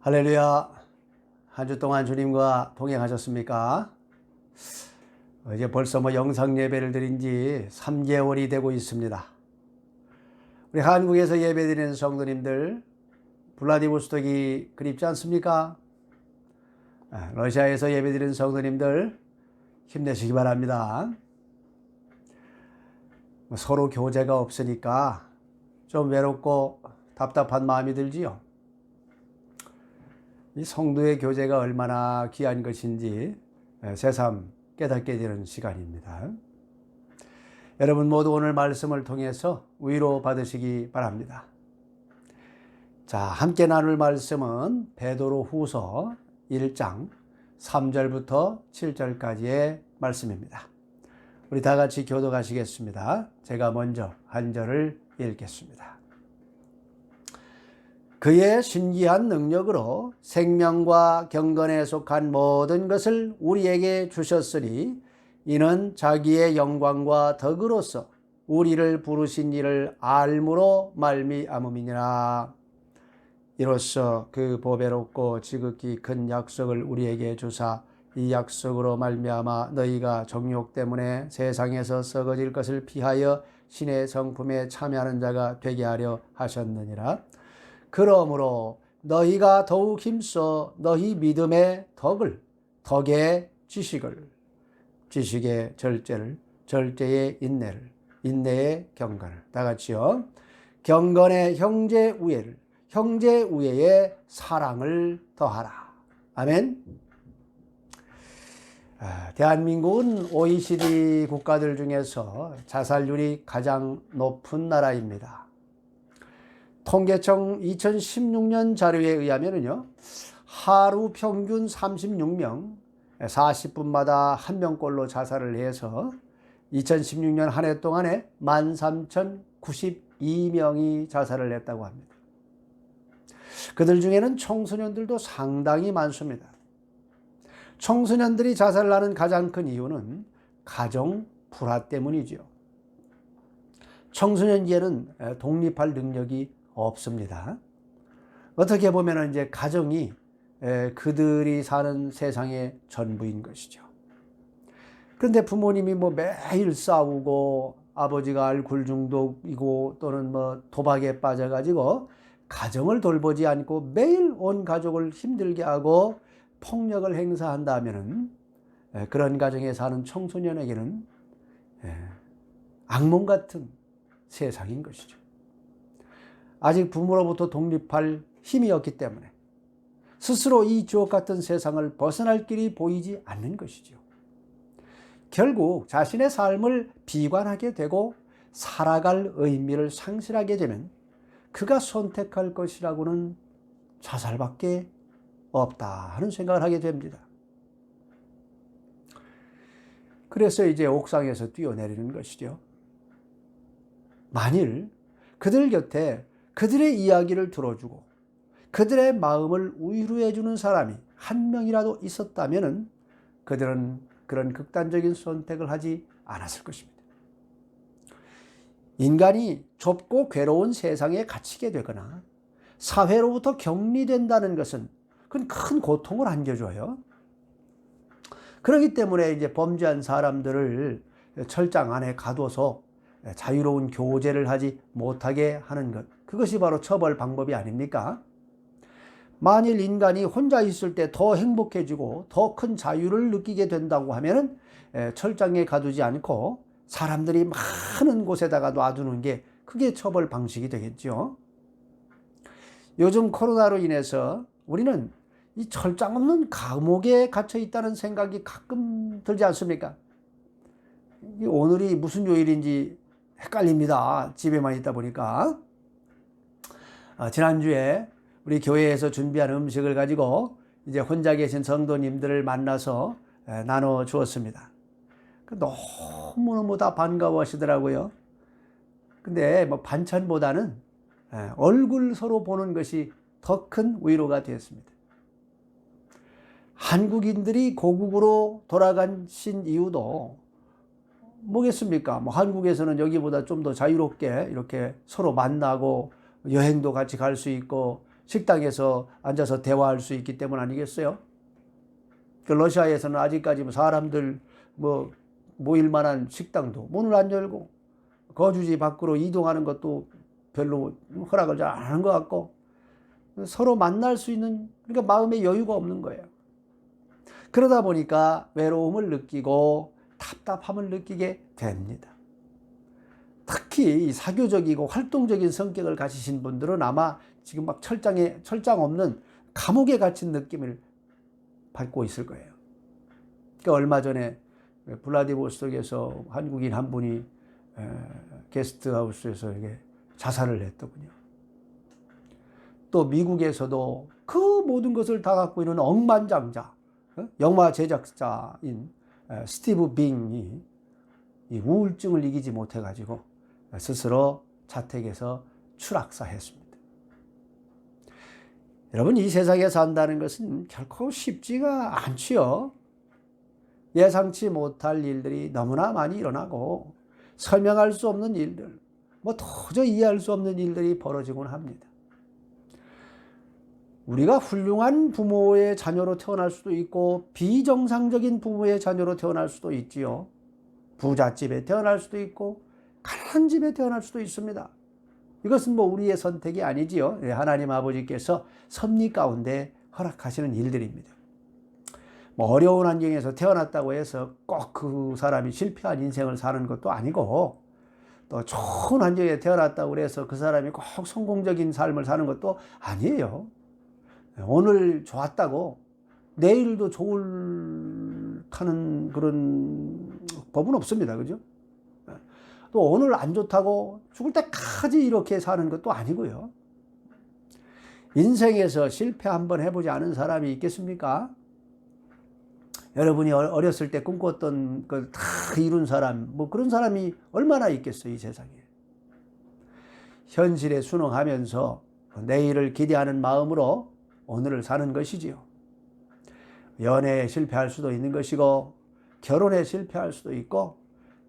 할렐루야. 한 주 동안 주님과 동행하셨습니까? 이제 벌써 영상 예배를 드린 지 3개월이 되고 있습니다. 우리 한국에서 예배드리는 성도님들, 블라디보스톡이 그립지 않습니까? 러시아에서 예배드리는 성도님들 힘내시기 바랍니다. 서로 교제가 없으니까 좀 외롭고 답답한 마음이 들지요. 이 성도의 교제가 얼마나 귀한 것인지 새삼 깨닫게 되는 시간입니다. 여러분 모두 오늘 말씀을 통해서 위로 받으시기 바랍니다. 자, 함께 나눌 말씀은 베드로 후서 1장 3절부터 7절까지의 말씀입니다. 우리 다 같이 교독하시겠습니다. 제가 먼저 한 절을 읽겠습니다. 그의 신기한 능력으로 생명과 경건에 속한 모든 것을 우리에게 주셨으니 이는 자기의 영광과 덕으로서 우리를 부르신 이를 알므로 말미암음이니라. 이로써 그 보배롭고 지극히 큰 약속을 우리에게 주사 이 약속으로 말미암아 너희가 정욕 때문에 세상에서 썩어질 것을 피하여 신의 성품에 참여하는 자가 되게 하려 하셨느니라. 그러므로 너희가 더욱 힘써 너희 믿음의 덕을, 덕의 지식을, 지식의 절제를, 절제의 인내를, 인내의 경건을, 다 같이요. 경건의 형제 우애를, 형제 우애의 사랑을 더하라. 아멘. 대한민국은 OECD 국가들 중에서 자살률이 가장 높은 나라입니다. 통계청 2016년 자료에 의하면요, 하루 평균 36명, 40분마다 한 명꼴로 자살을 해서 2016년 한 해 동안에 13,092명이 자살을 했다고 합니다. 그들 중에는 청소년들도 상당히 많습니다. 청소년들이 자살을 하는 가장 큰 이유는 가정 불화 때문이죠. 청소년기에는 독립할 능력이 없습니다. 어떻게 보면 이제 가정이 그들이 사는 세상의 전부인 것이죠. 그런데 부모님이 매일 싸우고 아버지가 알코올 중독이고 또는 도박에 빠져가지고 가정을 돌보지 않고 매일 온 가족을 힘들게 하고 폭력을 행사한다면은 그런 가정에 사는 청소년에게는 악몽 같은 세상인 것이죠. 아직 부모로부터 독립할 힘이 없기 때문에 스스로 이 주옥 같은 세상을 벗어날 길이 보이지 않는 것이죠. 결국 자신의 삶을 비관하게 되고 살아갈 의미를 상실하게 되면 그가 선택할 것이라고는 자살밖에 없다 하는 생각을 하게 됩니다. 그래서 이제 옥상에서 뛰어내리는 것이죠. 만일 그들 곁에 그들의 이야기를 들어주고 그들의 마음을 위로해 주는 사람이 한 명이라도 있었다면 그들은 그런 극단적인 선택을 하지 않았을 것입니다. 인간이 좁고 괴로운 세상에 갇히게 되거나 사회로부터 격리된다는 것은 그건 큰 고통을 안겨줘요. 그렇기 때문에 이제 범죄한 사람들을 철장 안에 가둬서 자유로운 교제를 하지 못하게 하는 것, 그것이 바로 처벌 방법이 아닙니까? 만일 인간이 혼자 있을 때 더 행복해지고 더 큰 자유를 느끼게 된다고 하면 철장에 가두지 않고 사람들이 많은 곳에다가 놔두는 게 그게 처벌 방식이 되겠죠. 요즘 코로나로 인해서 우리는 이 철장 없는 감옥에 갇혀 있다는 생각이 가끔 들지 않습니까? 오늘이 무슨 요일인지 헷갈립니다. 집에만 있다 보니까. 지난주에 우리 교회에서 준비한 음식을 가지고 이제 혼자 계신 성도님들을 만나서 나눠 주었습니다. 너무너무 다 반가워하시더라고요. 근데 반찬보다는 얼굴 서로 보는 것이 더 큰 위로가 되었습니다. 한국인들이 고국으로 돌아가신 이유도 뭐겠습니까? 한국에서는 여기보다 좀 더 자유롭게 이렇게 서로 만나고 여행도 같이 갈 수 있고 식당에서 앉아서 대화할 수 있기 때문 아니겠어요? 그 러시아에서는 아직까지 사람들 모일 만한 식당도 문을 안 열고 거주지 밖으로 이동하는 것도 별로 허락을 잘 안 하는 것 같고 서로 만날 수 있는 그러니까 마음의 여유가 없는 거예요. 그러다 보니까 외로움을 느끼고 답답함을 느끼게 됩니다. 특히 사교적이고 활동적인 성격을 가지신 분들은 아마 지금 막 철장 없는 감옥에 갇힌 느낌을 받고 있을 거예요. 그러니까 얼마 전에 블라디보스톡에서 한국인 한 분이 게스트하우스에서 이게 자살을 했더군요. 또 미국에서도 그 모든 것을 다 갖고 있는 억만장자, 영화 제작자인 스티브 빙이 이 우울증을 이기지 못해가지고 스스로 자택에서 추락사했습니다. 여러분, 이 세상에 산다는 것은 결코 쉽지가 않지요. 예상치 못할 일들이 너무나 많이 일어나고 설명할 수 없는 일들, 도저히 이해할 수 없는 일들이 벌어지곤 합니다. 우리가 훌륭한 부모의 자녀로 태어날 수도 있고 비정상적인 부모의 자녀로 태어날 수도 있지요. 부잣집에 태어날 수도 있고 가난한 집에 태어날 수도 있습니다. 이것은 우리의 선택이 아니지요. 하나님 아버지께서 섭리 가운데 허락하시는 일들입니다. 어려운 환경에서 태어났다고 해서 꼭 그 사람이 실패한 인생을 사는 것도 아니고 또 좋은 환경에 태어났다고 해서 그 사람이 꼭 성공적인 삶을 사는 것도 아니에요. 오늘 좋았다고 내일도 좋다는 그런 법은 없습니다. 그죠? 또 오늘 안 좋다고 죽을 때까지 이렇게 사는 것도 아니고요. 인생에서 실패 한번 해보지 않은 사람이 있겠습니까? 여러분이 어렸을 때 꿈꿨던 걸 다 이룬 사람, 그런 사람이 얼마나 있겠어요, 이 세상에. 현실에 순응하면서 내일을 기대하는 마음으로 오늘을 사는 것이지요. 연애에 실패할 수도 있는 것이고, 결혼에 실패할 수도 있고,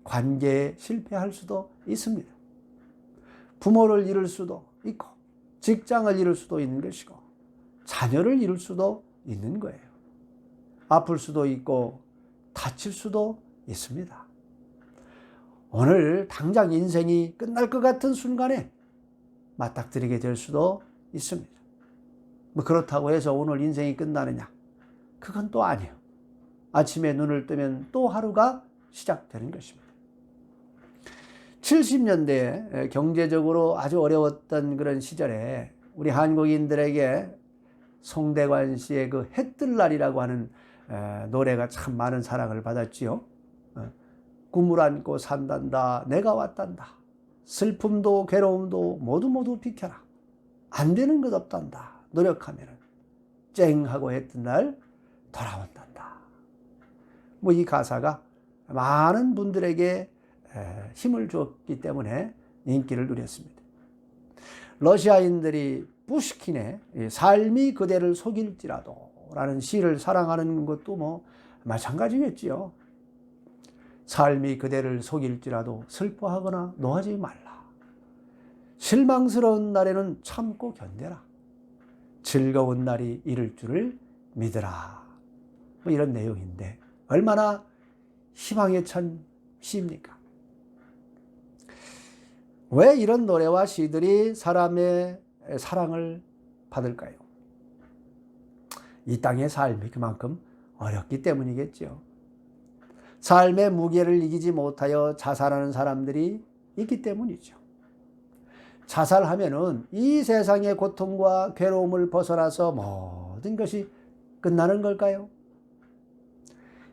관계에 실패할 수도 있습니다. 부모를 잃을 수도 있고, 직장을 잃을 수도 있는 것이고, 자녀를 잃을 수도 있는 거예요. 아플 수도 있고, 다칠 수도 있습니다. 오늘 당장 인생이 끝날 것 같은 순간에 맞닥뜨리게 될 수도 있습니다. 그렇다고 해서 오늘 인생이 끝나느냐? 그건 또 아니에요. 아침에 눈을 뜨면 또 하루가 시작되는 것입니다. 70년대에 경제적으로 아주 어려웠던 그런 시절에 우리 한국인들에게 송대관 씨의 그 해뜰 날이라고 하는 노래가 참 많은 사랑을 받았지요. 꿈을 안고 산단다, 내가 왔단다. 슬픔도 괴로움도 모두 비켜라. 안 되는 것 없단다. 노력하면 쨍 하고 했던 날 돌아온단다. 이 가사가 많은 분들에게 힘을 줬기 때문에 인기를 누렸습니다. 러시아인들이 푸시킨의 삶이 그대를 속일지라도 라는 시를 사랑하는 것도 마찬가지겠지요. 삶이 그대를 속일지라도 슬퍼하거나 노하지 말라. 실망스러운 날에는 참고 견뎌라. 즐거운 날이 이를 줄을 믿으라. 이런 내용인데 얼마나 희망에 찬 시입니까? 왜 이런 노래와 시들이 사람의 사랑을 받을까요? 이 땅의 삶이 그만큼 어렵기 때문이겠죠. 삶의 무게를 이기지 못하여 자살하는 사람들이 있기 때문이죠. 자살하면은 이 세상의 고통과 괴로움을 벗어나서 모든 것이 끝나는 걸까요?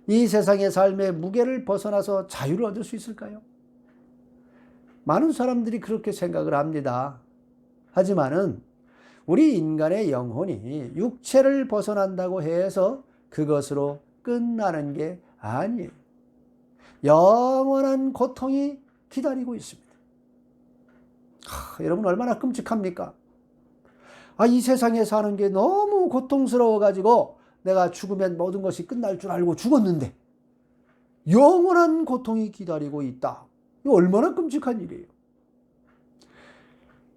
이 세상의 삶의 무게를 벗어나서 자유를 얻을 수 있을까요? 많은 사람들이 그렇게 생각을 합니다. 하지만은 우리 인간의 영혼이 육체를 벗어난다고 해서 그것으로 끝나는 게 아니에요. 영원한 고통이 기다리고 있습니다. 여러분 얼마나 끔찍합니까? 이 세상에 사는 게 너무 고통스러워가지고 내가 죽으면 모든 것이 끝날 줄 알고 죽었는데 영원한 고통이 기다리고 있다. 이거 얼마나 끔찍한 일이에요.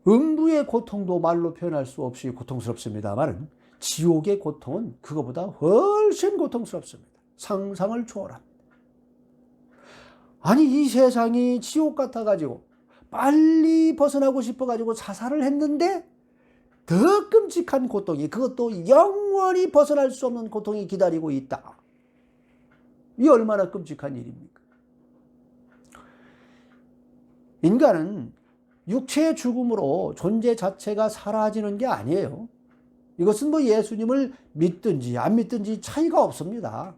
음부의 고통도 말로 표현할 수 없이 고통스럽습니다만 지옥의 고통은 그거보다 훨씬 고통스럽습니다. 상상을 초월합니다. 아니 이 세상이 지옥 같아가지고 빨리 벗어나고 싶어가지고 자살을 했는데 더 끔찍한 고통이, 그것도 영원히 벗어날 수 없는 고통이 기다리고 있다. 이 얼마나 끔찍한 일입니까? 인간은 육체의 죽음으로 존재 자체가 사라지는 게 아니에요. 이것은 뭐 예수님을 믿든지 안 믿든지 차이가 없습니다.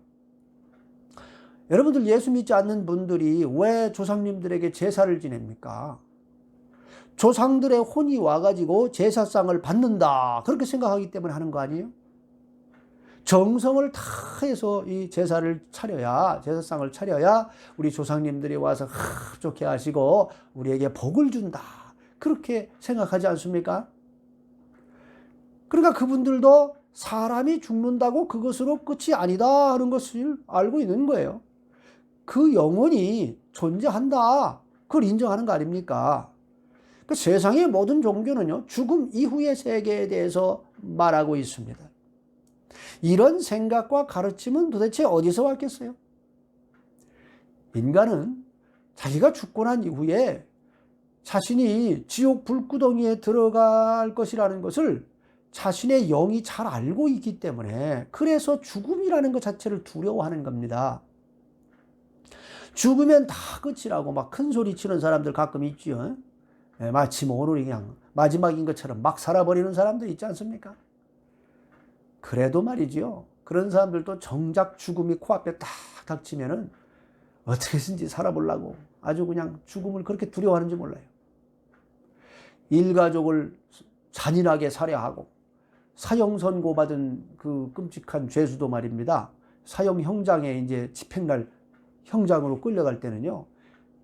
여러분들 예수 믿지 않는 분들이 왜 조상님들에게 제사를 지냅니까? 조상들의 혼이 와가지고 제사상을 받는다, 그렇게 생각하기 때문에 하는 거 아니에요? 정성을 다 해서 이 제사를 차려야, 제사상을 차려야 우리 조상님들이 와서 좋게 하시고 우리에게 복을 준다, 그렇게 생각하지 않습니까? 그러니까 그분들도 사람이 죽는다고 그것으로 끝이 아니다 하는 것을 알고 있는 거예요. 그 영혼이 존재한다, 그걸 인정하는 거 아닙니까? 그 세상의 모든 종교는요, 죽음 이후의 세계에 대해서 말하고 있습니다. 이런 생각과 가르침은 도대체 어디서 왔겠어요? 인간은 자기가 죽고 난 이후에 자신이 지옥 불구덩이에 들어갈 것이라는 것을 자신의 영이 잘 알고 있기 때문에, 그래서 죽음이라는 것 자체를 두려워하는 겁니다. 죽으면 다 끝이라고 막 큰 소리 치는 사람들 가끔 있죠. 마치 오늘이 그냥 마지막인 것처럼 막 살아버리는 사람들 있지 않습니까? 그래도 말이지요, 그런 사람들도 정작 죽음이 코앞에 딱 닥치면은 어떻게든지 살아보려고 아주 그냥 죽음을 그렇게 두려워하는지 몰라요. 일가족을 잔인하게 살해하고 사형 선고받은 그 끔찍한 죄수도 말입니다, 사형 형장에 이제 집행날 형장으로 끌려갈 때는요,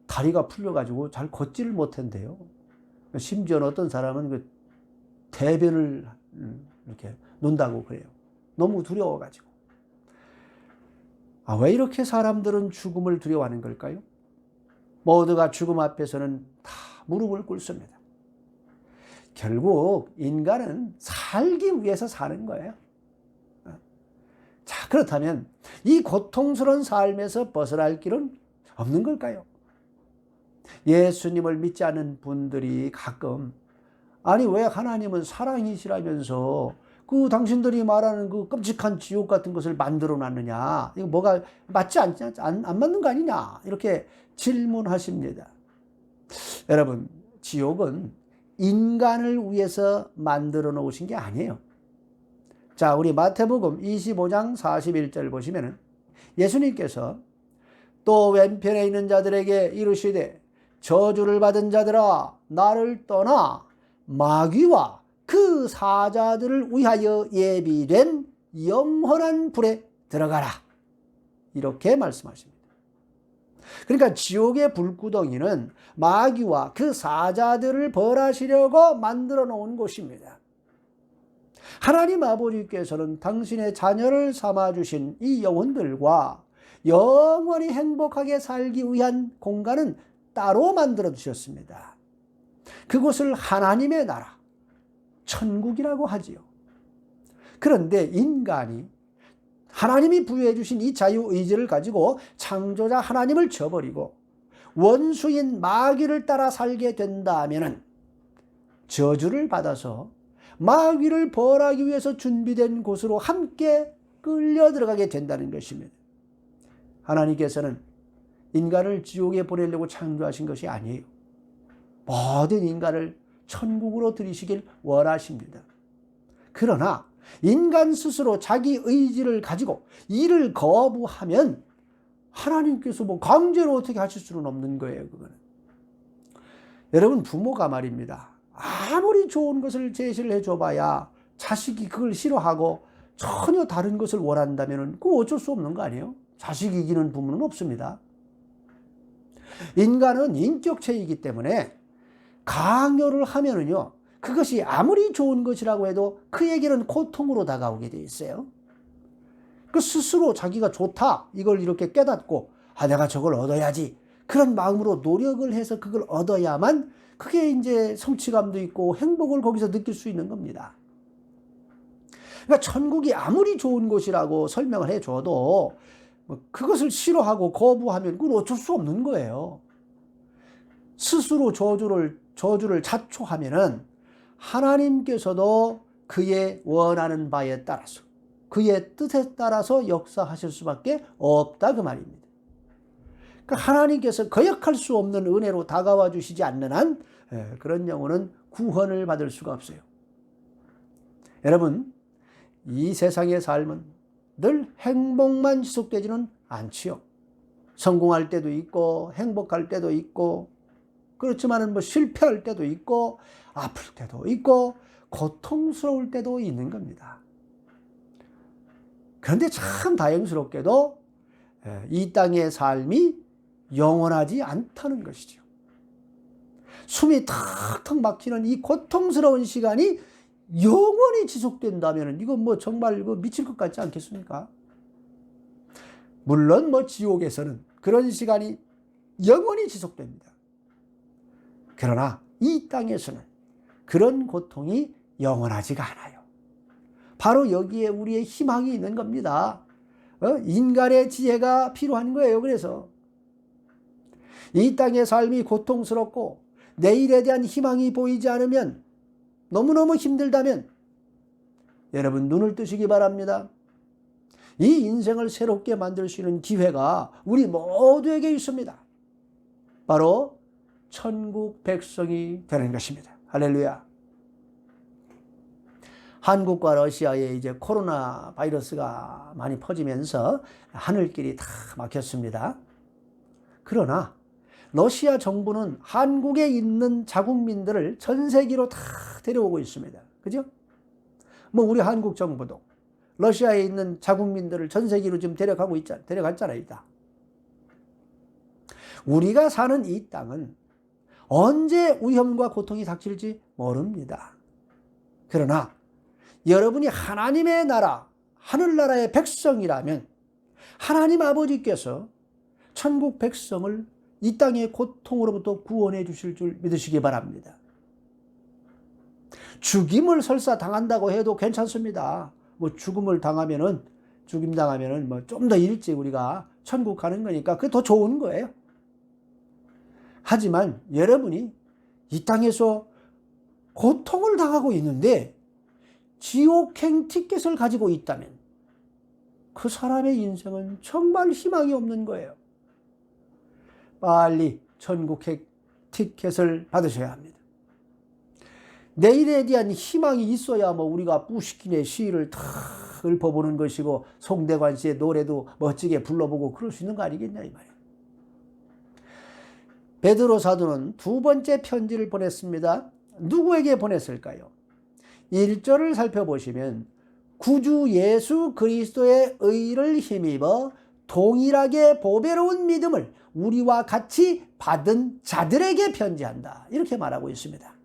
다리가 풀려가지고 잘 걷지를 못한대요. 심지어는 어떤 사람은 그 대변을 이렇게 논다고 그래요. 너무 두려워가지고. 왜 이렇게 사람들은 죽음을 두려워하는 걸까요? 모두가 죽음 앞에서는 다 무릎을 꿇습니다. 결국 인간은 살기 위해서 사는 거예요. 자, 그렇다면 이 고통스러운 삶에서 벗어날 길은 없는 걸까요? 예수님을 믿지 않는 분들이 가끔, 아니 왜 하나님은 사랑이시라면서 그 당신들이 말하는 그 끔찍한 지옥 같은 것을 만들어 놨느냐, 이거 뭐가 맞지 않냐, 안 맞는 거 아니냐, 이렇게 질문하십니다. 여러분, 지옥은 인간을 위해서 만들어 놓으신 게 아니에요. 자, 우리 마태복음 25장 41절 보시면은 예수님께서 또 왼편에 있는 자들에게 이르시되 저주를 받은 자들아, 나를 떠나 마귀와 그 사자들을 위하여 예비된 영원한 불에 들어가라, 이렇게 말씀하십니다. 그러니까 지옥의 불구덩이는 마귀와 그 사자들을 벌하시려고 만들어 놓은 곳입니다. 하나님 아버지께서는 당신의 자녀를 삼아주신 이 영혼들과 영원히 행복하게 살기 위한 공간은 따로 만들어 주셨습니다. 그곳을 하나님의 나라, 천국이라고 하지요. 그런데 인간이 하나님이 부여해 주신 이 자유의지를 가지고 창조자 하나님을 저버리고 원수인 마귀를 따라 살게 된다면 저주를 받아서 마귀를 벌하기 위해서 준비된 곳으로 함께 끌려 들어가게 된다는 것입니다. 하나님께서는 인간을 지옥에 보내려고 창조하신 것이 아니에요. 모든 인간을 천국으로 들이시길 원하십니다. 그러나 인간 스스로 자기 의지를 가지고 이를 거부하면 하나님께서 뭐 강제로 어떻게 하실 수는 없는 거예요. 그거는. 여러분, 부모가 말입니다, 아무리 좋은 것을 제시를 해줘봐야 자식이 그걸 싫어하고 전혀 다른 것을 원한다면 그거 어쩔 수 없는 거 아니에요? 자식이 이기는 부모는 없습니다. 인간은 인격체이기 때문에 강요를 하면은요, 그것이 아무리 좋은 것이라고 해도 그에게는 고통으로 다가오게 돼 있어요. 그 스스로 자기가 좋다, 이걸 이렇게 깨닫고 내가 저걸 얻어야지, 그런 마음으로 노력을 해서 그걸 얻어야만 그게 이제 성취감도 있고 행복을 거기서 느낄 수 있는 겁니다. 그러니까 천국이 아무리 좋은 곳이라고 설명을 해줘도 그것을 싫어하고 거부하면 그건 어쩔 수 없는 거예요. 스스로 저주를 자초하면은 하나님께서도 그의 원하는 바에 따라서 그의 뜻에 따라서 역사하실 수밖에 없다 그 말입니다. 그러니까 하나님께서 거역할 수 없는 은혜로 다가와 주시지 않는 한 그런 영혼은 구원을 받을 수가 없어요. 여러분, 이 세상의 삶은 늘 행복만 지속되지는 않지요. 성공할 때도 있고 행복할 때도 있고 그렇지만은 뭐 실패할 때도 있고 아플 때도 있고 고통스러울 때도 있는 겁니다. 그런데 참 다행스럽게도 이 땅의 삶이 영원하지 않다는 것이죠. 숨이 턱턱 막히는 이 고통스러운 시간이 영원히 지속된다면 이건 뭐 정말 미칠 것 같지 않겠습니까? 물론 뭐 지옥에서는 그런 시간이 영원히 지속됩니다. 그러나 이 땅에서는 그런 고통이 영원하지가 않아요. 바로 여기에 우리의 희망이 있는 겁니다. 인간의 지혜가 필요한 거예요. 그래서 이 땅의 삶이 고통스럽고 내일에 대한 희망이 보이지 않으면 너무너무 힘들다면 여러분 눈을 뜨시기 바랍니다. 이 인생을 새롭게 만들 수 있는 기회가 우리 모두에게 있습니다. 바로 천국 백성이 되는 것입니다. 할렐루야. 한국과 러시아에 이제 코로나 바이러스가 많이 퍼지면서 하늘길이 다 막혔습니다. 그러나 러시아 정부는 한국에 있는 자국민들을 전 세계로 다 데려오고 있습니다. 그죠? 뭐 우리 한국 정부도 러시아에 있는 자국민들을 전 세계로 지금 데려갔잖아요. 우리가 사는 이 땅은 언제 위험과 고통이 닥칠지 모릅니다. 그러나 여러분이 하나님의 나라, 하늘나라의 백성이라면 하나님 아버지께서 천국 백성을 이 땅의 고통으로부터 구원해 주실 줄 믿으시기 바랍니다. 죽임을 설사 당한다고 해도 괜찮습니다. 뭐 죽임 당하면은 뭐 좀 더 일찍 우리가 천국 가는 거니까 그게 더 좋은 거예요. 하지만 여러분이 이 땅에서 고통을 당하고 있는데 지옥행 티켓을 가지고 있다면 그 사람의 인생은 정말 희망이 없는 거예요. 빨리 천국행 티켓을 받으셔야 합니다. 내일에 대한 희망이 있어야 뭐 우리가 뿌시킨의 시를 탁 읊어보는 것이고 송대관 씨의 노래도 멋지게 불러보고 그럴 수 있는 거 아니겠냐 이 말이에요. 베드로 사도는 두 번째 편지를 보냈습니다. 누구에게 보냈을까요? 1절을 살펴보시면 구주 예수 그리스도의 의를 힘입어 동일하게 보배로운 믿음을 우리와 같이 받은 자들에게 편지한다. 이렇게 말하고 있습니다.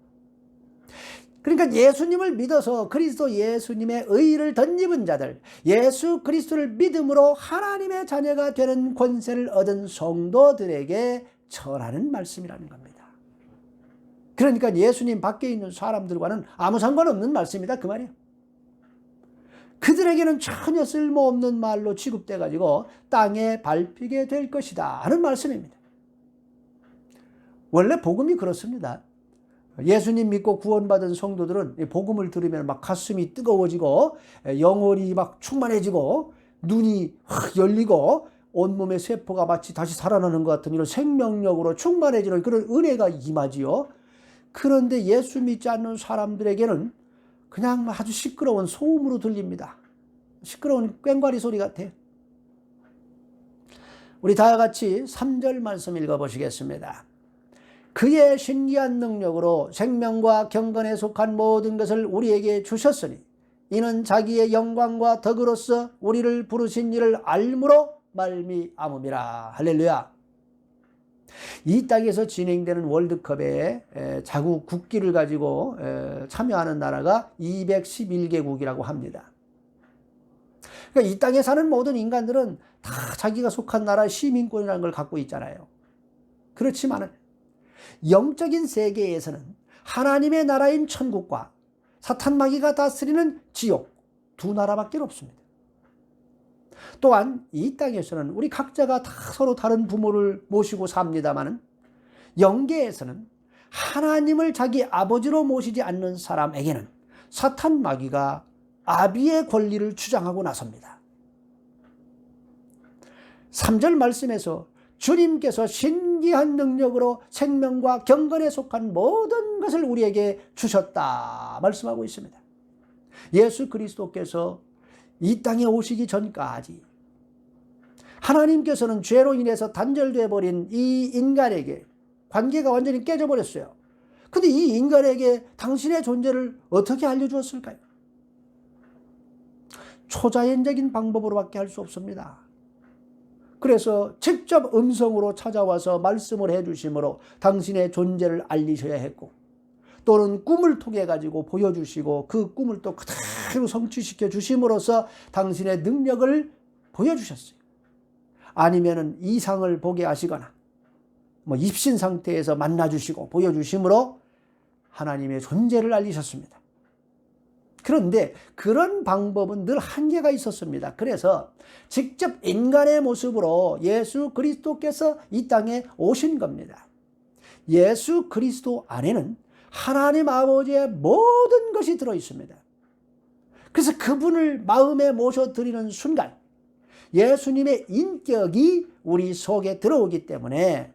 그러니까 예수님을 믿어서 그리스도 예수님의 의를 덧입은 자들, 예수 그리스도를 믿음으로 하나님의 자녀가 되는 권세를 얻은 성도들에게 전하는 말씀이라는 겁니다. 그러니까 예수님 밖에 있는 사람들과는 아무 상관없는 말씀이다 그 말이에요. 그들에게는 전혀 쓸모없는 말로 취급돼가지고 땅에 밟히게 될 것이다 하는 말씀입니다. 원래 복음이 그렇습니다. 예수님 믿고 구원받은 성도들은 복음을 들으면 막 가슴이 뜨거워지고 영혼이 막 충만해지고 눈이 확 열리고 온몸의 세포가 마치 다시 살아나는 것 같은 이런 생명력으로 충만해지는 그런 은혜가 임하지요. 그런데 예수 믿지 않는 사람들에게는 그냥 아주 시끄러운 소음으로 들립니다. 시끄러운 꽹과리 소리 같아요. 우리 다 같이 3절 말씀 읽어보시겠습니다. 그의 신기한 능력으로 생명과 경건에 속한 모든 것을 우리에게 주셨으니 이는 자기의 영광과 덕으로서 우리를 부르신 이를 알므로 말미암음이라. 할렐루야. 이 땅에서 진행되는 월드컵에 자국 국기를 가지고 참여하는 나라가 211개국이라고 합니다. 그러니까 이 땅에 사는 모든 인간들은 다 자기가 속한 나라 시민권이라는 걸 갖고 있잖아요. 그렇지만 영적인 세계에서는 하나님의 나라인 천국과 사탄 마귀가 다스리는 지옥 두 나라밖에 없습니다. 또한 이 땅에서는 우리 각자가 다 서로 다른 부모를 모시고 삽니다마는 영계에서는 하나님을 자기 아버지로 모시지 않는 사람에게는 사탄 마귀가 아비의 권리를 주장하고 나섭니다. 3절 말씀에서 주님께서 신기한 능력으로 생명과 경건에 속한 모든 것을 우리에게 주셨다 말씀하고 있습니다. 예수 그리스도께서 이 땅에 오시기 전까지 하나님께서는 죄로 인해서 단절되어 버린 이 인간에게 관계가 완전히 깨져버렸어요. 근데 이 인간에게 당신의 존재를 어떻게 알려주었을까요? 초자연적인 방법으로밖에 할 수 없습니다. 그래서 직접 음성으로 찾아와서 말씀을 해주심으로 당신의 존재를 알리셔야 했고, 또는 꿈을 통해 가지고 보여주시고 그 꿈을 또 그대로 성취시켜 주심으로써 당신의 능력을 보여주셨어요. 아니면은 이상을 보게 하시거나 입신 상태에서 만나주시고 보여주심으로 하나님의 존재를 알리셨습니다. 그런데 그런 방법은 늘 한계가 있었습니다. 그래서 직접 인간의 모습으로 예수 그리스도께서 이 땅에 오신 겁니다. 예수 그리스도 안에는 하나님 아버지의 모든 것이 들어 있습니다. 그래서 그분을 마음에 모셔드리는 순간 예수님의 인격이 우리 속에 들어오기 때문에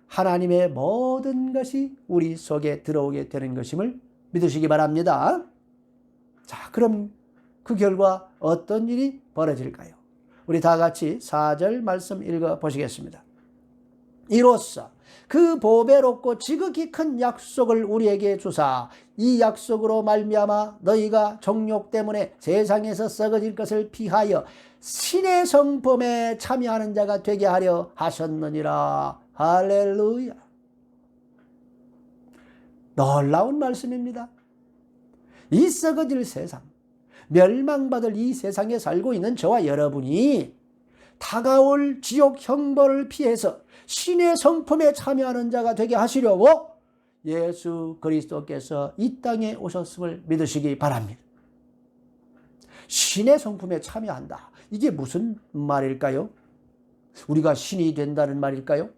하나님의 모든 것이 우리 속에 들어오게 되는 것임을 믿으시기 바랍니다. 자, 그럼 그 결과 어떤 일이 벌어질까요? 우리 다 같이 4절 말씀 읽어 보시겠습니다. 이로써 그 보배롭고 지극히 큰 약속을 우리에게 주사 이 약속으로 말미암아 너희가 정욕 때문에 세상에서 썩어질 것을 피하여 신의 성품에 참여하는 자가 되게 하려 하셨느니라. 할렐루야. 놀라운 말씀입니다. 이 썩어질 세상, 멸망받을 이 세상에 살고 있는 저와 여러분이 다가올 지옥 형벌을 피해서 신의 성품에 참여하는 자가 되게 하시려고 예수 그리스도께서 이 땅에 오셨음을 믿으시기 바랍니다. 신의 성품에 참여한다. 이게 무슨 말일까요? 우리가 신이 된다는 말일까요?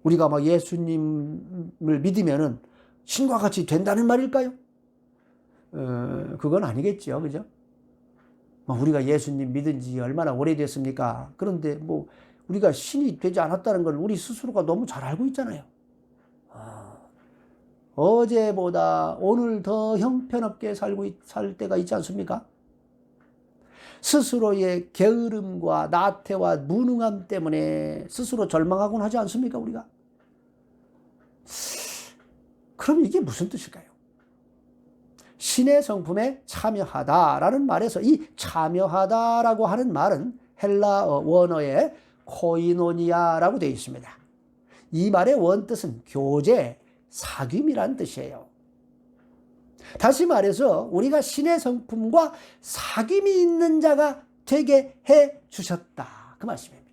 우리가 막 예수님을 믿으면은 신과 같이 된다는 말일까요? 그건 아니겠죠. 그죠? 우리가 예수님 믿은 지 얼마나 오래됐습니까? 그런데 우리가 신이 되지 않았다는 걸 우리 스스로가 너무 잘 알고 있잖아요. 어제보다 오늘 더 형편없게 살 때가 있지 않습니까? 스스로의 게으름과 나태와 무능함 때문에 스스로 절망하곤 하지 않습니까, 우리가? 그럼 이게 무슨 뜻일까요? 신의 성품에 참여하다라는 말에서 이 참여하다라고 하는 말은 헬라 원어의 코이노니아라고 되어 있습니다. 이 말의 원뜻은 교제, 사귐이란 뜻이에요. 다시 말해서 우리가 신의 성품과 사귐이 있는 자가 되게 해 주셨다. 그 말씀입니다.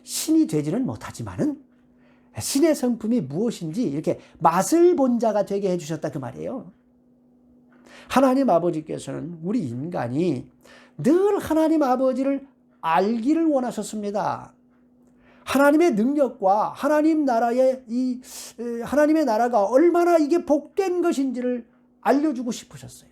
신이 되지는 못하지만은 신의 성품이 무엇인지 이렇게 맛을 본 자가 되게 해 주셨다. 그 말이에요. 하나님 아버지께서는 우리 인간이 늘 하나님 아버지를 알기를 원하셨습니다. 하나님의 능력과 하나님의 나라가 얼마나 이게 복된 것인지를 알려주고 싶으셨어요.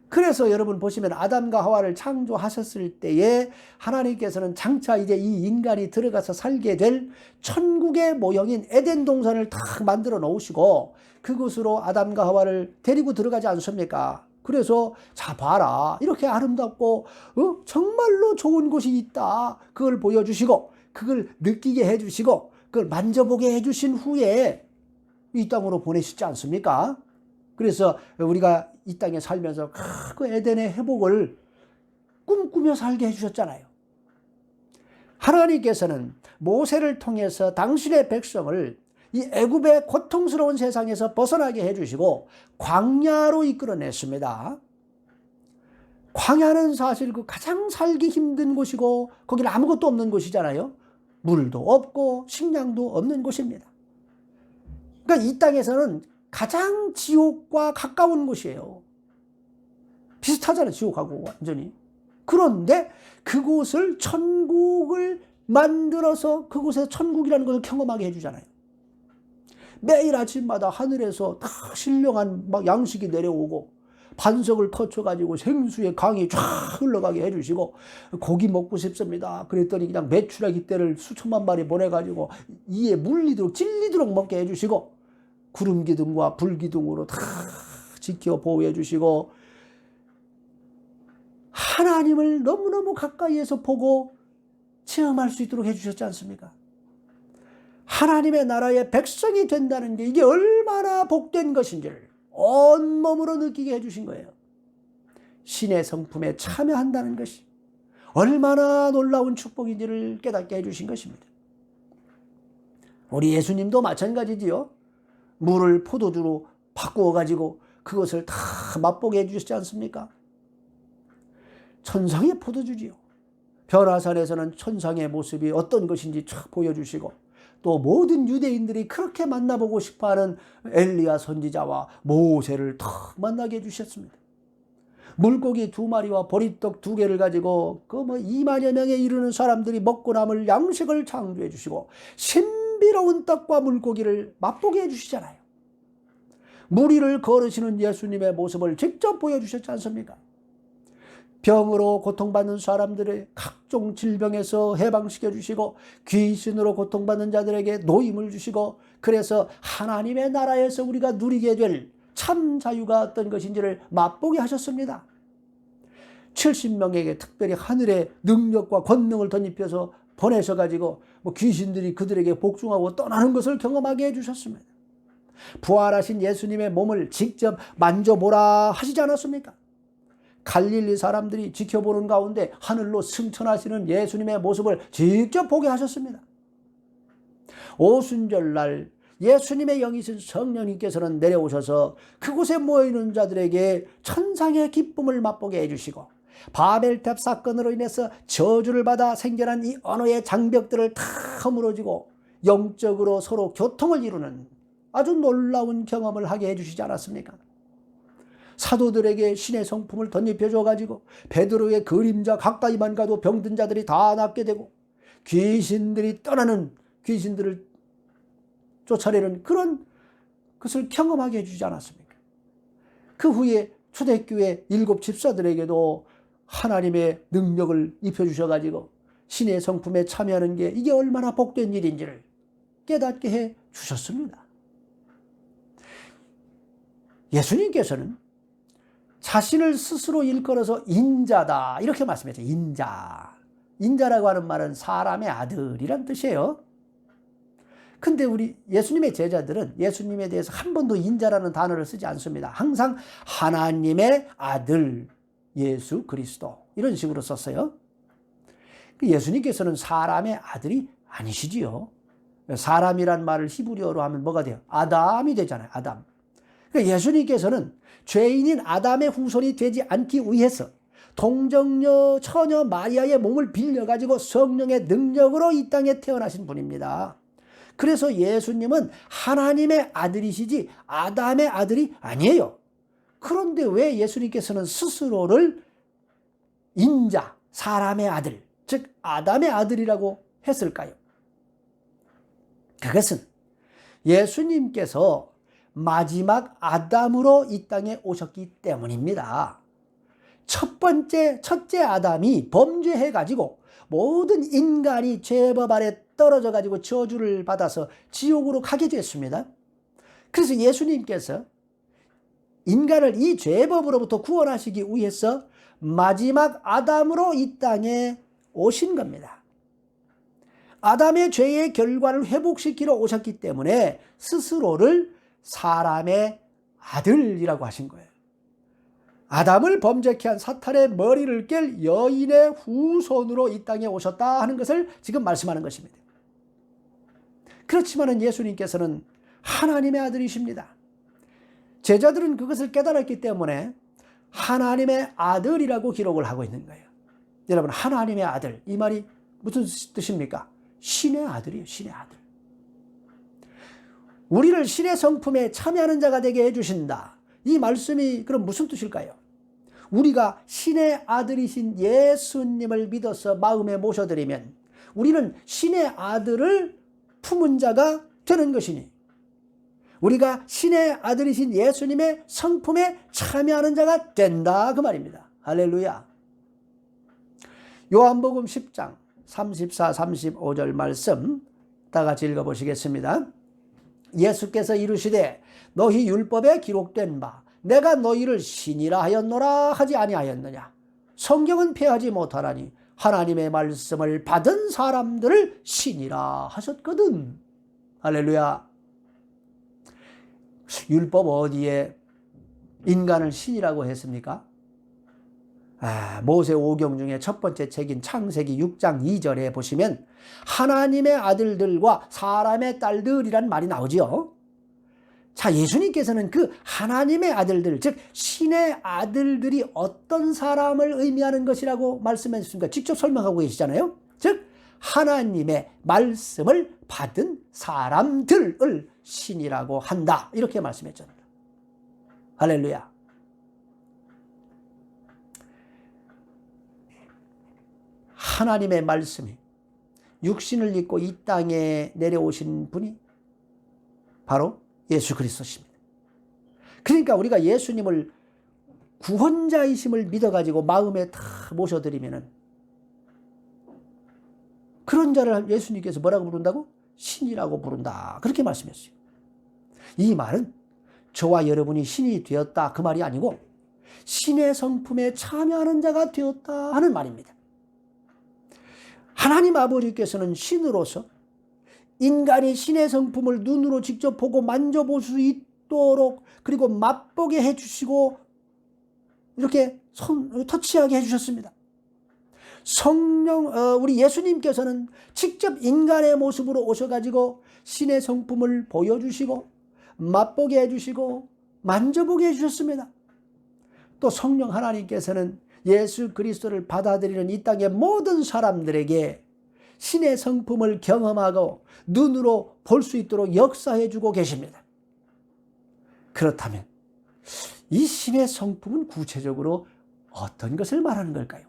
그래서 여러분 보시면 아담과 하와를 창조하셨을 때에 하나님께서는 장차 이제 이 인간이 들어가서 살게 될 천국의 모형인 에덴 동산을 딱 만들어 놓으시고 그곳으로 아담과 하와를 데리고 들어가지 않습니까? 그래서 자 봐라, 이렇게 아름답고 정말로 좋은 곳이 있다. 그걸 보여주시고 그걸 느끼게 해주시고 그걸 만져보게 해주신 후에 이 땅으로 보내시지 않습니까? 그래서 우리가 이 땅에 살면서 그 에덴의 회복을 꿈꾸며 살게 해주셨잖아요. 하나님께서는 모세를 통해서 당신의 백성을 이 애굽의 고통스러운 세상에서 벗어나게 해주시고 광야로 이끌어냈습니다. 광야는 사실 그 가장 살기 힘든 곳이고 거기는 아무것도 없는 곳이잖아요. 물도 없고 식량도 없는 곳입니다. 그러니까 이 땅에서는 가장 지옥과 가까운 곳이에요. 비슷하잖아요, 지옥하고 완전히. 그런데 그곳을 천국을 만들어서 그곳에 천국이라는 것을 경험하게 해주잖아요. 매일 아침마다 하늘에서 다 신령한 막 양식이 내려오고 반석을 거쳐가지고 생수의 강이 쫙 흘러가게 해주시고, 고기 먹고 싶습니다 그랬더니 그냥 메추라기 떼를 수천만 마리 보내가지고 이에 물리도록 찔리도록 먹게 해주시고, 구름 기둥과 불 기둥으로 다 지켜 보호해 주시고, 하나님을 너무너무 가까이에서 보고 체험할 수 있도록 해주셨지 않습니까? 하나님의 나라의 백성이 된다는 게 이게 얼마나 복된 것인지를 온몸으로 느끼게 해주신 거예요. 신의 성품에 참여한다는 것이 얼마나 놀라운 축복인지를 깨닫게 해주신 것입니다. 우리 예수님도 마찬가지지요. 물을 포도주로 바꾸어 가지고 그것을 다 맛보게 해주셨지 않습니까? 천상의 포도주지요. 변화산에서는 천상의 모습이 어떤 것인지 쫙 보여주시고, 또 모든 유대인들이 그렇게 만나보고 싶어하는 엘리야 선지자와 모세를 탁 만나게 해주셨습니다. 물고기 2마리와 보리떡 2개를 가지고 그 2만여 명에 이르는 사람들이 먹고 남을 양식을 창조해 주시고, 신비로운 떡과 물고기를 맛보게 해주시잖아요. 물 위를 걸으시는 예수님의 모습을 직접 보여주셨지 않습니까? 병으로 고통받는 사람들의 각종 질병에서 해방시켜 주시고, 귀신으로 고통받는 자들에게 노임을 주시고, 그래서 하나님의 나라에서 우리가 누리게 될 참 자유가 어떤 것인지를 맛보게 하셨습니다. 70명에게 특별히 하늘의 능력과 권능을 덧입혀서 보내셔가지고 귀신들이 그들에게 복종하고 떠나는 것을 경험하게 해주셨습니다. 부활하신 예수님의 몸을 직접 만져보라 하시지 않았습니까? 갈릴리 사람들이 지켜보는 가운데 하늘로 승천하시는 예수님의 모습을 직접 보게 하셨습니다. 오순절날 예수님의 영이신 성령님께서는 내려오셔서 그곳에 모여있는 자들에게 천상의 기쁨을 맛보게 해주시고, 바벨탑 사건으로 인해서 저주를 받아 생겨난 이 언어의 장벽들을 다 허물어지고 영적으로 서로 교통을 이루는 아주 놀라운 경험을 하게 해주시지 않았습니까? 사도들에게 신의 성품을 덧입혀줘 가지고 베드로의 그림자 가까이만 가도 병든 자들이 다 낫게 되고, 귀신들이 떠나는, 귀신들을 쫓아내는 그런 것을 경험하게 해주지 않았습니까? 그 후에 초대교회 7 집사들에게도 하나님의 능력을 입혀주셔가지고 신의 성품에 참여하는 게 이게 얼마나 복된 일인지를 깨닫게 해 주셨습니다. 예수님께서는 자신을 스스로 일컬어서 인자다 이렇게 말씀했죠. 인자라고 하는 말은 사람의 아들이란 뜻이에요. 근데 우리 예수님의 제자들은 예수님에 대해서 한 번도 인자라는 단어를 쓰지 않습니다. 항상 하나님의 아들 예수 그리스도 이런 식으로 썼어요. 예수님께서는 사람의 아들이 아니시지요. 사람이란 말을 히브리어로 하면 뭐가 돼요? 아담이 되잖아요. 아담. 그러니까 예수님께서는 죄인인 아담의 후손이 되지 않기 위해서 동정녀 처녀 마리아의 몸을 빌려가지고 성령의 능력으로 이 땅에 태어나신 분입니다. 그래서 예수님은 하나님의 아들이시지 아담의 아들이 아니에요. 그런데 왜 예수님께서는 스스로를 인자, 사람의 아들, 즉 아담의 아들이라고 했을까요? 그것은 예수님께서 마지막 아담으로 이 땅에 오셨기 때문입니다. 첫째 아담이 범죄해가지고 모든 인간이 죄법 아래 떨어져가지고 저주를 받아서 지옥으로 가게 됐습니다. 그래서 예수님께서 인간을 이 죄법으로부터 구원하시기 위해서 마지막 아담으로 이 땅에 오신 겁니다. 아담의 죄의 결과를 회복시키러 오셨기 때문에 스스로를 사람의 아들이라고 하신 거예요. 아담을 범죄케 한 사탄의 머리를 깰 여인의 후손으로 이 땅에 오셨다 하는 것을 지금 말씀하는 것입니다. 그렇지만 예수님께서는 하나님의 아들이십니다. 제자들은 그것을 깨달았기 때문에 하나님의 아들이라고 기록을 하고 있는 거예요. 여러분, 하나님의 아들, 이 말이 무슨 뜻입니까? 신의 아들이에요. 신의 아들. 우리를 신의 성품에 참여하는 자가 되게 해주신다. 이 말씀이 그럼 무슨 뜻일까요? 우리가 신의 아들이신 예수님을 믿어서 마음에 모셔드리면 우리는 신의 아들을 품은 자가 되는 것이니 우리가 신의 아들이신 예수님의 성품에 참여하는 자가 된다 그 말입니다. 할렐루야. 요한복음 10장 34, 35절 말씀 다 같이 읽어보시겠습니다. 예수께서 이르시되 너희 율법에 기록된 바 내가 너희를 신이라 하였노라 하지 아니하였느냐. 성경은 폐하지 못하라니 하나님의 말씀을 받은 사람들을 신이라 하셨거든. 할렐루야. 율법 어디에 인간을 신이라고 했습니까? 모세 오경 중에 첫 번째 책인 창세기 6장 2절에 보시면 하나님의 아들들과 사람의 딸들이란 말이 나오죠. 자, 예수님께서는 그 하나님의 아들들, 즉 신의 아들들이 어떤 사람을 의미하는 것이라고 말씀하셨습니까? 직접 설명하고 계시잖아요. 즉 하나님의 말씀을 받은 사람들을 신이라고 한다. 이렇게 말씀했잖아요. 할렐루야. 하나님의 말씀이 육신을 입고 이 땅에 내려오신 분이 바로 예수 그리스도십니다. 그러니까 우리가 예수님을 구원자이심을 믿어가지고 마음에 다 모셔드리면은 그런 자를 예수님께서 뭐라고 부른다고? 신이라고 부른다. 그렇게 말씀했어요. 이 말은 저와 여러분이 신이 되었다 그 말이 아니고 신의 성품에 참여하는 자가 되었다 하는 말입니다. 하나님 아버지께서는 신으로서 인간이 신의 성품을 눈으로 직접 보고 만져볼 수 있도록 그리고 맛보게 해주시고 이렇게 터치하게 해주셨습니다. 우리 예수님께서는 직접 인간의 모습으로 오셔가지고 신의 성품을 보여주시고 맛보게 해주시고 만져보게 해주셨습니다. 또 성령 하나님께서는 예수 그리스도를 받아들이는 이 땅의 모든 사람들에게 신의 성품을 경험하고 눈으로 볼 수 있도록 역사해주고 계십니다. 그렇다면 이 신의 성품은 구체적으로 어떤 것을 말하는 걸까요?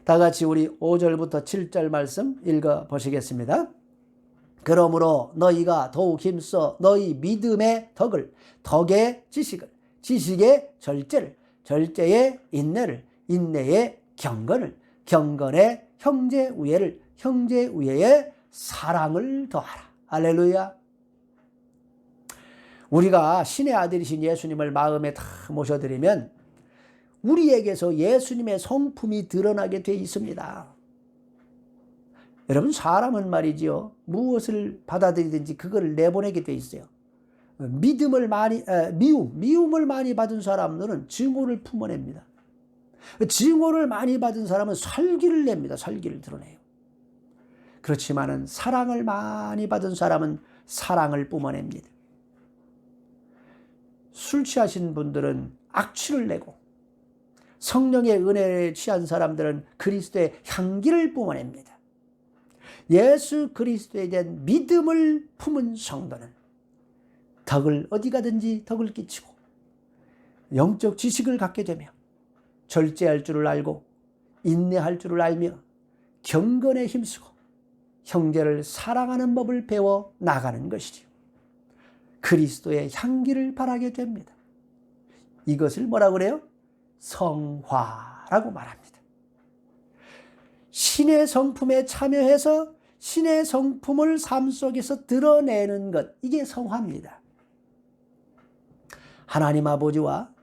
다 같이 우리 5절부터 7절 말씀 읽어보시겠습니다. 그러므로 너희가 더욱 힘써 너희 믿음의 덕을, 덕의 지식을, 지식의 절제를, 절제의 인내를, 인내의 경건을, 경건의 형제 우애를, 형제 우애의 사랑을 더하라. 할렐루야. 우리가 신의 아들이신 예수님을 마음에 다 모셔드리면 우리에게서 예수님의 성품이 드러나게 돼 있습니다. 여러분, 사람은 말이지요, 무엇을 받아들이든지 그걸 내보내게 돼 있어요. 미움을 많이 받은 사람들은 증오를 품어냅니다. 증오를 많이 받은 사람은 살기를 냅니다. 살기를 드러내요. 그렇지만은 사랑을 많이 받은 사람은 사랑을 뿜어냅니다. 술 취하신 분들은 악취를 내고 성령의 은혜에 취한 사람들은 그리스도의 향기를 뿜어냅니다. 예수 그리스도에 대한 믿음을 품은 성도는 덕을 어디 가든지 덕을 끼치고 영적 지식을 갖게 되며 절제할 줄을 알고 인내할 줄을 알며 경건에 힘쓰고 형제를 사랑하는 법을 배워 나가는 것이지요. 그리스도의 향기를 바라게 됩니다. 이것을 뭐라고 그래요? 성화라고 말합니다. 신의 성품에 참여해서 신의 성품을 삶 속에서 드러내는 것, 이게 성화입니다. 하나님 아버지와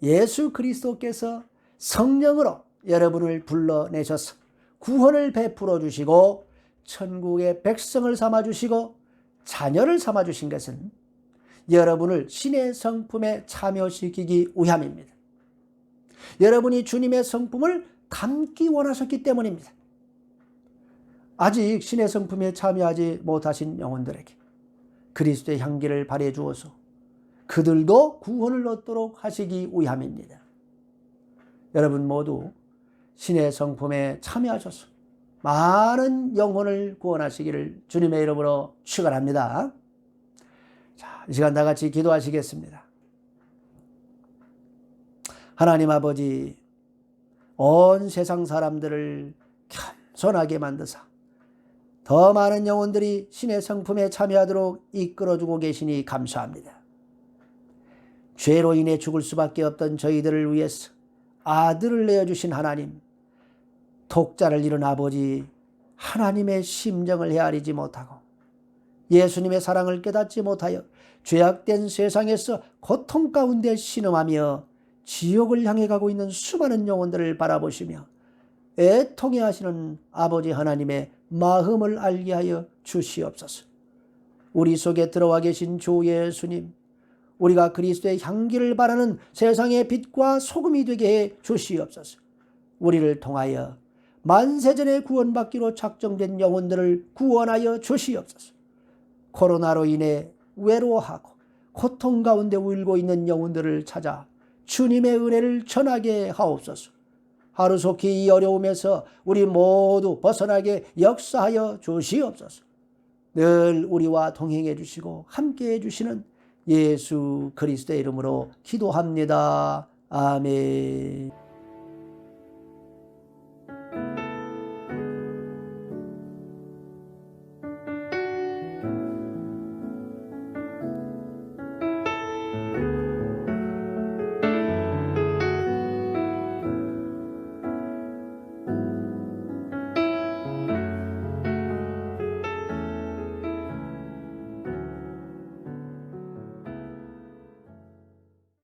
예수 그리스도께서 성령으로 여러분을 불러내셔서 구원을 베풀어 주시고 천국의 백성을 삼아 주시고 자녀를 삼아 주신 것은 여러분을 신의 성품에 참여시키기 위함입니다. 여러분이 주님의 성품을 담기 원하셨기 때문입니다. 아직 신의 성품에 참여하지 못하신 영혼들에게 그리스도의 향기를 발해 주어서 그들도 구원을 얻도록 하시기 위함입니다. 여러분 모두 신의 성품에 참여하셔서 많은 영혼을 구원하시기를 주님의 이름으로 축원합니다. 자, 이 시간 다 같이 기도하시겠습니다. 하나님 아버지, 온 세상 사람들을 겸손하게 만드사 더 많은 영혼들이 신의 성품에 참여하도록 이끌어주고 계시니 감사합니다. 죄로 인해 죽을 수밖에 없던 저희들을 위해서 아들을 내어주신 하나님, 독자를 잃은 아버지 하나님의 심정을 헤아리지 못하고 예수님의 사랑을 깨닫지 못하여 죄악된 세상에서 고통 가운데 신음하며 지옥을 향해 가고 있는 수많은 영혼들을 바라보시며 애통해 하시는 아버지 하나님의 마음을 알게 하여 주시옵소서. 우리 속에 들어와 계신 주 예수님, 우리가 그리스도의 향기를 바라는 세상의 빛과 소금이 되게 해 주시옵소서. 우리를 통하여 만세전에 구원받기로 작정된 영혼들을 구원하여 주시옵소서. 코로나로 인해 외로워하고 고통 가운데 울고 있는 영혼들을 찾아 주님의 은혜를 전하게 하옵소서. 하루속히 이 어려움에서 우리 모두 벗어나게 역사하여 주시옵소서. 늘 우리와 동행해 주시고 함께 해 주시는 예수 그리스도의 이름으로 기도합니다. 아멘.